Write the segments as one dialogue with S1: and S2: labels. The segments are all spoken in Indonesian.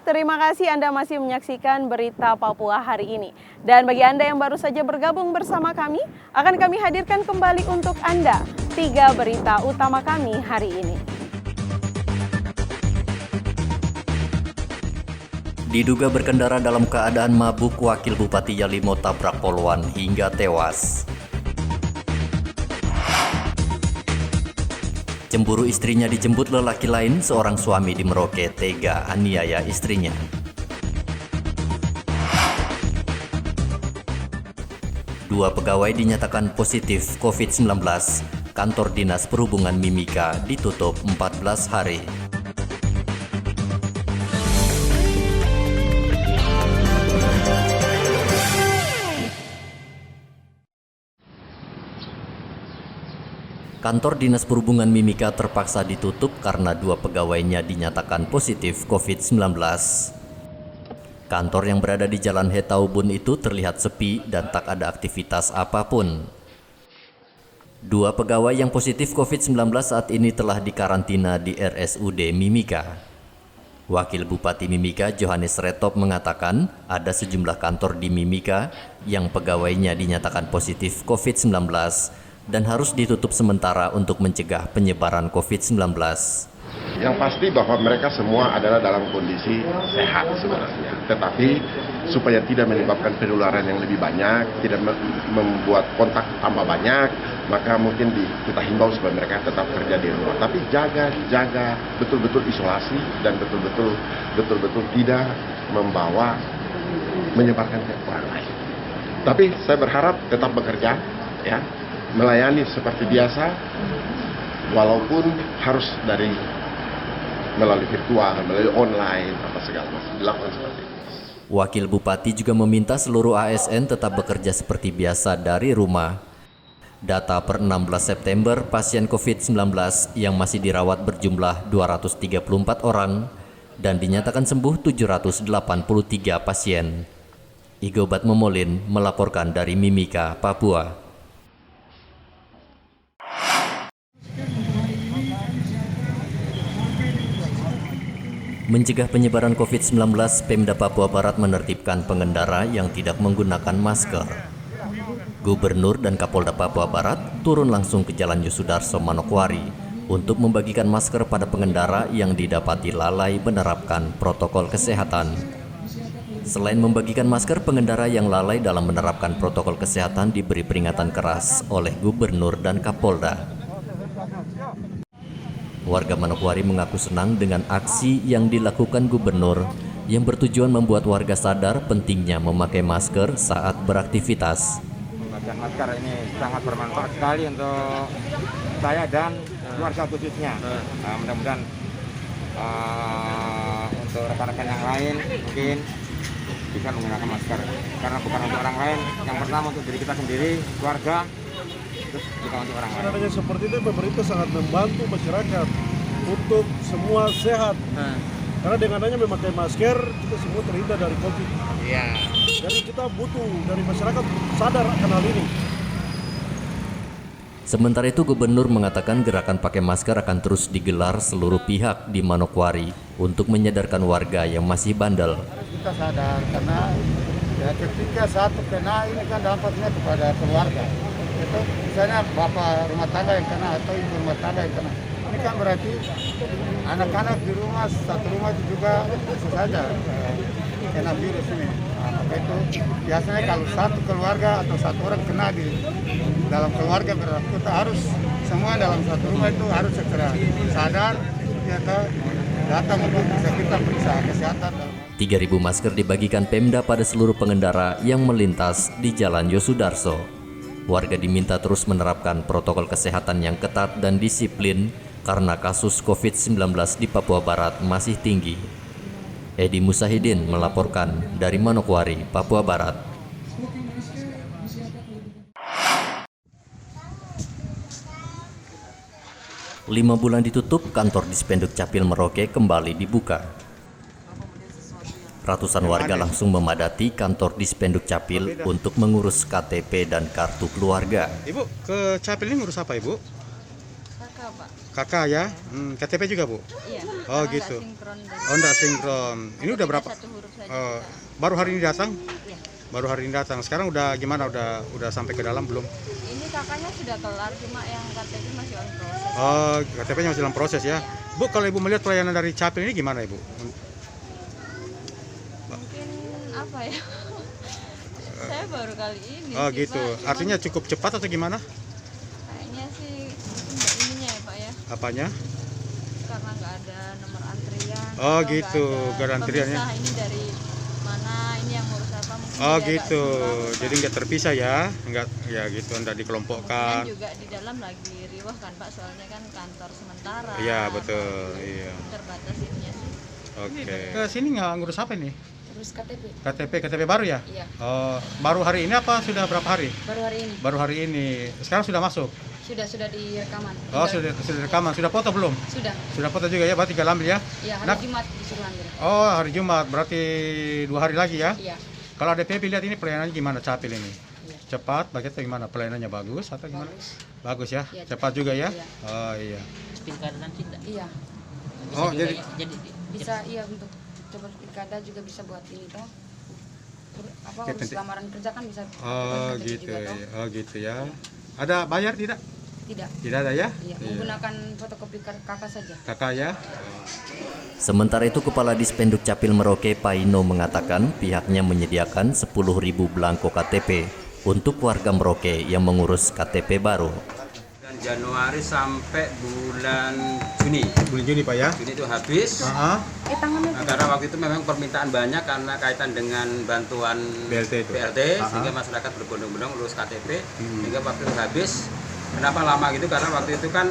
S1: terima kasih Anda masih menyaksikan Berita Papua hari ini. Dan bagi Anda yang baru saja bergabung bersama kami, akan kami hadirkan kembali untuk Anda 3 berita utama kami hari ini.
S2: Diduga berkendara dalam keadaan mabuk, Wakil Bupati Yalimo tabrak poluan hingga tewas. Cemburu istrinya dijemput lelaki lain, seorang suami di Merauke tega aniaya istrinya. Dua pegawai dinyatakan positif COVID-19. Kantor Dinas Perhubungan Mimika ditutup 14 hari. Kantor Dinas Perhubungan Mimika terpaksa ditutup karena dua pegawainya dinyatakan positif COVID-19. Kantor yang berada di Jalan Hetaubun itu terlihat sepi dan tak ada aktivitas apapun. Dua pegawai yang positif COVID-19 saat ini telah dikarantina di RSUD Mimika. Wakil Bupati Mimika Johannes Retop mengatakan ada sejumlah kantor di Mimika yang pegawainya dinyatakan positif COVID-19 dan harus ditutup sementara untuk mencegah penyebaran COVID-19.
S3: Yang pasti bahwa mereka semua adalah dalam kondisi sehat sebenarnya. Tetapi supaya tidak menyebabkan penularan yang lebih banyak, tidak membuat kontak tambah banyak, maka mungkin kita himbau supaya mereka tetap kerja di rumah. Tapi jaga betul-betul isolasi dan betul-betul tidak menyebarkan ke orang lain. Tapi saya berharap tetap bekerja, ya. Melayani seperti biasa, walaupun harus melalui virtual, melalui online, apa segala macam dilakukan seperti itu.
S2: Wakil Bupati juga meminta seluruh ASN tetap bekerja seperti biasa dari rumah. Data per 16 September, pasien COVID-19 yang masih dirawat berjumlah 234 orang dan dinyatakan sembuh 783 pasien. Igobat Momolin melaporkan dari Mimika, Papua. Mencegah penyebaran COVID-19, Pemda Papua Barat menertibkan pengendara yang tidak menggunakan masker. Gubernur dan Kapolda Papua Barat turun langsung ke Jalan Yosudarso, Manokwari untuk membagikan masker pada pengendara yang didapati lalai menerapkan protokol kesehatan. Selain membagikan masker, pengendara yang lalai dalam menerapkan protokol kesehatan diberi peringatan keras oleh Gubernur dan Kapolda. Warga Manokwari mengaku senang dengan aksi yang dilakukan Gubernur yang bertujuan membuat warga sadar pentingnya memakai masker saat beraktivitas.
S4: Pembagian masker ini sangat bermanfaat sekali untuk saya dan keluarga khususnya. Mudah-mudahan untuk rekan-rekan yang lain mungkin bisa menggunakan masker. Karena bukan untuk orang lain, yang pertama untuk diri kita sendiri, keluarga, terus juga untuk orang lain.
S5: Karena seperti itu pemerintah sangat membantu masyarakat untuk semua sehat. Karena dengan adanya memakai masker kita semua terhindar dari COVID.
S4: Iya.
S5: Jadi kita butuh dari masyarakat sadar akan hal ini.
S2: Sementara itu Gubernur mengatakan gerakan pakai masker akan terus digelar seluruh pihak di Manokwari untuk menyadarkan warga yang masih bandel.
S6: Kita sadar karena ya ketika satu kena ini kan dampaknya kepada keluarga. Itu misalnya bapak rumah tangga yang kena atau ibu rumah tangga yang kena. Ini kan berarti anak-anak di rumah, satu rumah itu juga bisa saja kena virus ini. Maka itu biasanya kalau satu keluarga atau satu orang kena di dalam keluarga, berarti kita harus semua dalam satu rumah itu harus segera sadar, ternyata datang untuk bisa kita periksa kesehatan.
S2: 3.000 masker dibagikan Pemda pada seluruh pengendara yang melintas di Jalan Yosudarso. Warga diminta terus menerapkan protokol kesehatan yang ketat dan disiplin karena kasus COVID-19 di Papua Barat masih tinggi. Edi Musahidin melaporkan dari Manokwari, Papua Barat. Lima bulan ditutup, kantor Dispenduk Capil Merauke kembali dibuka. Ratusan warga langsung memadati kantor Dispenduk Capil untuk mengurus KTP dan kartu keluarga.
S7: Ibu, ke Capil ini ngurus apa, Ibu? kakak, Pak.
S6: Kakak ya? KTP juga, Bu?
S7: Iya.
S6: Oh,
S7: karena
S6: gitu.
S7: nggak sinkron dari
S6: Oh, enggak sinkron. Ini udah
S7: beda
S6: berapa?
S7: satu huruf saja
S6: Oh,
S7: kita.
S6: baru hari ini datang?
S7: Iya.
S6: Baru hari ini datang. Sekarang udah gimana? Udah sampai ke dalam belum?
S7: Ini kakaknya sudah kelar, cuma yang KTP masih on proses.
S6: Oh, KTP-nya masih dalam proses ya. Bu, kalau Ibu melihat pelayanan dari Capil ini gimana, Ibu?
S7: Mungkin apa ya? Saya baru kali ini.
S6: Oh,
S7: sih,
S6: gitu.
S7: Pak. Cuman
S6: Artinya cukup cepat atau gimana?
S7: kayaknya sih mungkin ininya ya, Pak ya.
S6: Apanya?
S7: Karena nggak ada nomor antrian.
S6: Oh,
S7: atau
S6: gitu.
S7: nggak
S6: Nggak ada antriannya.
S7: pemisah ini dari mana, ini yang ngurus apa mungkin.
S6: Oh,
S7: jadi agak
S6: gitu.
S7: suram, Pak.
S6: Jadi nggak terpisah ya? Nggak, ya gitu. Nggak
S7: Kemudian
S6: dikelompokkan.
S7: juga di dalam lagi riwah kan Pak, soalnya kan kantor sementara.
S6: Iya, betul. Iya.
S7: Terbatas ininya sih.
S6: Oke. Ke sini nggak ngurus apa ini?
S7: Terus KTP.
S6: KTP baru ya?
S7: Iya.
S6: Oh, baru hari ini apa sudah berapa hari?
S7: Baru hari ini.
S6: Baru hari ini. Sekarang sudah masuk?
S7: Sudah di rekaman.
S6: Oh, sudah rekaman. Sudah foto belum?
S7: Sudah.
S6: Sudah foto juga ya, berarti tinggal ambil ya?
S7: Iya, hari
S6: Nah.
S7: Jumat disuruh ambil.
S6: Oh, hari Jumat. Berarti 2 hari lagi ya?
S7: Iya.
S6: Kalau DPP lihat ini pelayanannya gimana Capil ini?
S7: Iya.
S6: Cepat, bagaimana gimana? Pelayanannya bagus atau gimana? Bagus ya?
S7: Iya,
S6: Cepat juga ya?
S7: Iya.
S6: Oh, iya.
S7: Iya.
S6: Oh, jadi
S7: Bisa iya untuk coba pilkada juga bisa buat ini toh. Apa
S6: Oke,
S7: urus
S6: nanti-
S7: lamaran kerja kan bisa.
S6: oh
S7: KTP
S6: gitu.
S7: juga, toh.
S6: Ya. Oh, gitu ya. Ada bayar tidak?
S7: Tidak.
S6: Tidak ada ya?
S7: Iya, menggunakan fotokopi kakak saja.
S6: Kakak ya?
S2: Sementara itu, Kepala Dispenduk Capil Merauke Paino mengatakan pihaknya menyediakan 10.000 belangko KTP untuk warga Merauke yang mengurus KTP baru.
S8: Dan Januari sampai bulan Juni.
S6: Bulan Juni Pak ya?
S8: Juni itu habis.
S6: Ah,
S8: Nah, karena waktu itu memang permintaan banyak karena kaitan dengan bantuan
S6: BLT itu.
S8: sehingga masyarakat berbondong-bondong urus KTP sehingga waktu itu habis. Kenapa lama gitu? Karena waktu itu kan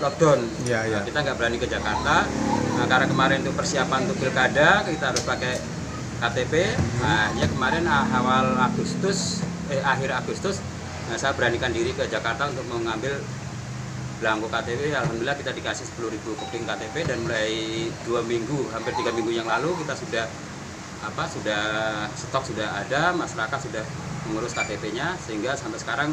S8: lockdown.
S6: Iya, iya.
S8: Nah, kita nggak berani ke Jakarta. Nah, karena kemarin itu persiapan untuk pilkada kita harus pakai KTP. Nah, ya kemarin akhir Agustus, nah, saya beranikan diri ke Jakarta untuk mengambil belangko KTP. Alhamdulillah kita dikasih 10.000 keping KTP dan mulai 2 minggu, hampir 3 minggu yang lalu kita sudah stok sudah ada, masyarakat sudah mengurus KTP-nya sehingga sampai sekarang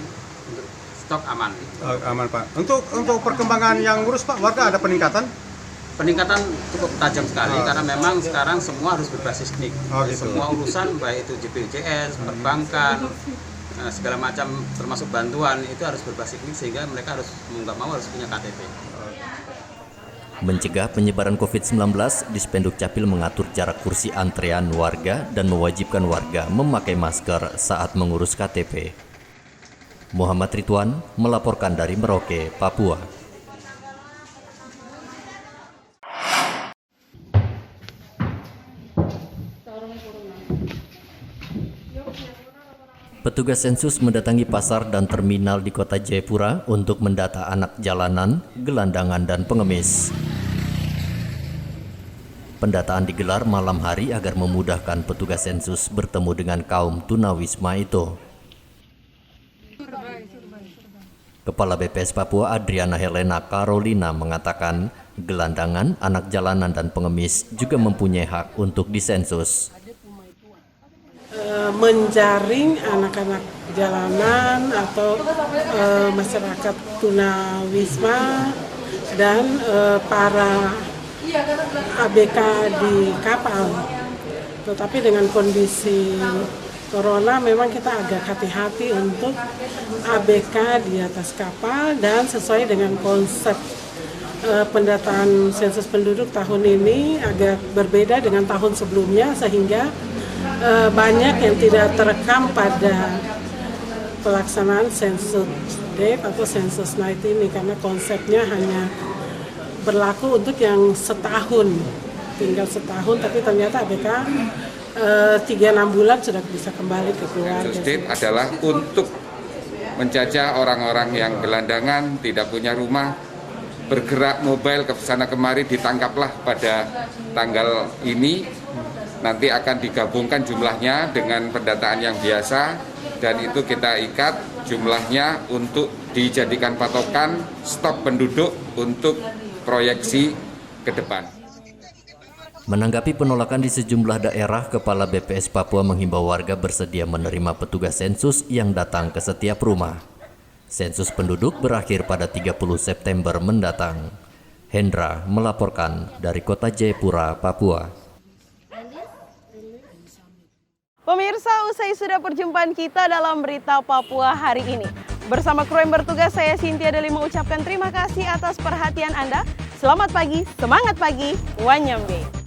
S8: untuk stok aman.
S6: Oh, aman Pak. Untuk perkembangan yang ngurus Pak, warga ada peningkatan?
S8: Peningkatan cukup tajam sekali karena memang sekarang semua harus berbasis NIK.
S6: Oh, gitu.
S8: Semua urusan baik itu BPJS, perbankan, segala macam termasuk bantuan itu harus berbasis NIK sehingga mereka harus mau nggak mau harus punya KTP.
S2: Mencegah penyebaran COVID-19, Dispenduk Capil mengatur jarak kursi antrean warga dan mewajibkan warga memakai masker saat mengurus KTP. Muhammad Ridwan melaporkan dari Merauke, Papua. Petugas sensus mendatangi pasar dan terminal di kota Jayapura untuk mendata anak jalanan, gelandangan, dan pengemis. Pendataan digelar malam hari agar memudahkan petugas sensus bertemu dengan kaum tunawisma itu. Kepala BPS Papua Adriana Helena Carolina mengatakan, gelandangan, anak jalanan, dan pengemis juga mempunyai hak untuk disensus.
S9: Menjaring anak-anak jalanan atau masyarakat tunawisma dan para ABK di kapal. Tetapi dengan kondisi corona memang kita agak hati-hati untuk ABK di atas kapal dan sesuai dengan konsep pendataan sensus penduduk tahun ini agak berbeda dengan tahun sebelumnya sehingga banyak yang tidak terekam pada pelaksanaan sensus date atau sensus night ini karena konsepnya hanya berlaku untuk yang setahun, tinggal setahun, tapi ternyata ABK 3-6 bulan sudah bisa kembali ke keluarga.
S10: Sensus date adalah untuk menjajah orang-orang yang gelandangan, tidak punya rumah, bergerak mobile ke sana kemari, ditangkaplah pada tanggal ini. Nanti akan digabungkan jumlahnya dengan pendataan yang biasa dan itu kita ikat jumlahnya untuk dijadikan patokan stok penduduk untuk proyeksi ke depan.
S2: Menanggapi penolakan di sejumlah daerah, Kepala BPS Papua menghimbau warga bersedia menerima petugas sensus yang datang ke setiap rumah. Sensus penduduk berakhir pada 30 September mendatang. Hendra melaporkan dari Kota Jayapura, Papua.
S1: Pemirsa, usai sudah perjumpaan kita dalam Berita Papua hari ini. Bersama kru yang bertugas, saya Cynthia Deli mengucapkan terima kasih atas perhatian Anda. Selamat pagi, semangat pagi, Wanyambe.